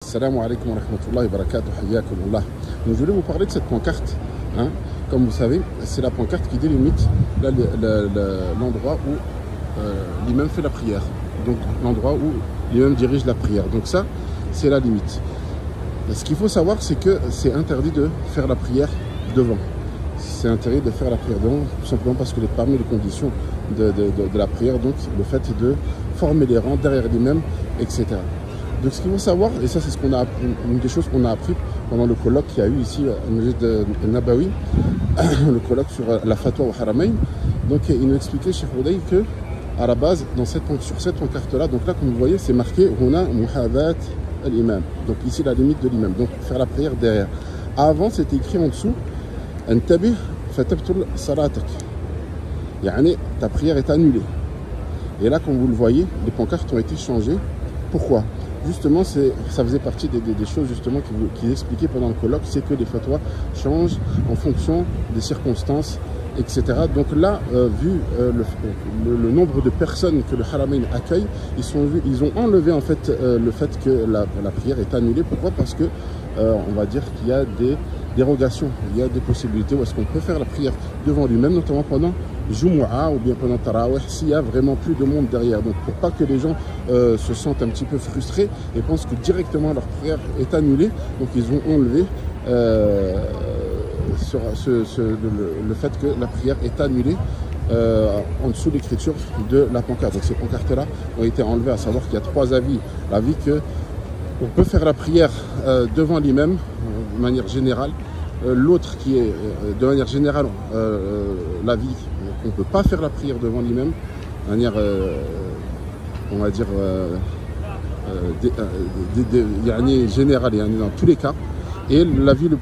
Assalamu alaikum wa rahmatullahi wa barakatuh, hayyakumullah. Donc je voulais vous parler de cette pancarte. Comme vous savez, c'est la pancarte qui délimite l'endroit où l'imam fait la prière. Donc l'endroit où l'imam dirige la prière. Donc ça, c'est la limite. Ce qu'il faut savoir, c'est que c'est interdit de faire la prière devant. C'est interdit de faire la prière devant, tout simplement parce que parmi les conditions de la prière, donc le fait de former les rangs derrière l'imam, etc. Donc ce qu'il faut savoir, et ça c'est une des choses qu'on a appris pendant le colloque qu'il y a eu ici au Masjid Nabawi, le colloque sur la fatwa au Haramain. Donc il nous expliquait, Cheikh Houdaï, que à la base, sur cette pancarte-là, donc là comme vous voyez, c'est marqué Huna Muhadat al-Imam. Donc ici la limite de l'imam, donc faire la prière derrière. Avant c'était écrit en dessous Antabih fatabtul salatak. Yani ta prière est annulée. Et là, comme vous le voyez, les pancartes ont été changées. Pourquoi? Justement, ça faisait partie des choses justement qui expliquaient pendant le colloque, c'est que les fatwas changent en fonction des circonstances, etc. Donc là, vu le nombre de personnes que le Haramain accueille, ils ont enlevé en fait le fait que la prière est annulée. Pourquoi? Parce que on va dire qu'il y a des dérogations, il y a des possibilités où est-ce qu'on peut faire la prière devant lui-même, notamment pendant Jumu'ah ou bien pendant Tarawih, s'il y a vraiment plus de monde derrière. Donc pour pas que les gens se sentent un petit peu frustrés et pensent que directement leur prière est annulée, donc ils ont enlevé le fait que la prière est annulée en dessous de l'écriture de la pancarte. Donc ces pancartes-là ont été enlevées, à savoir qu'il y a trois avis. L'avis que on peut faire la prière devant l'imam de manière générale. L'autre qui est de manière générale l'avis qu'on ne peut pas faire la prière devant l'imam de manière on va dire générale et dans tous les cas. Et l'avis qui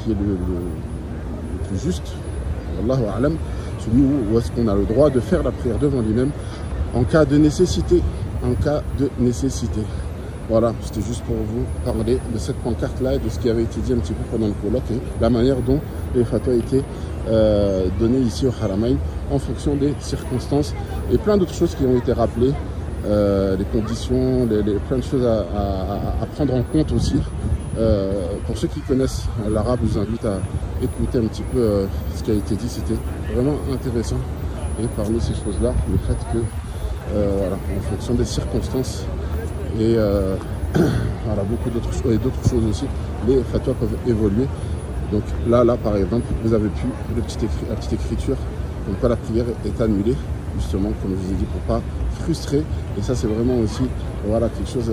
est le plus juste, Wallahu a'lam, celui où est-ce qu'on a le droit de faire la prière devant l'imam en cas de nécessité. En cas de nécessité. Voilà, c'était juste pour vous parler de cette pancarte-là et de ce qui avait été dit un petit peu pendant le colloque et la manière dont les fatwas étaient donnés ici au Haramain en fonction des circonstances et plein d'autres choses qui ont été rappelées, les conditions, plein de choses à prendre en compte aussi. Pour ceux qui connaissent l'arabe, je vous invite à écouter un petit peu ce qui a été dit, c'était vraiment intéressant. Et parmi ces choses-là, le fait que voilà, en fonction des circonstances et voilà, beaucoup d'autres choses et d'autres choses aussi, les fatwas peuvent évoluer. Donc là par exemple, vous avez pu la petite écriture, donc pas la prière est annulée, justement comme je vous ai dit, pour pas frustrer. Et ça c'est vraiment aussi voilà quelque chose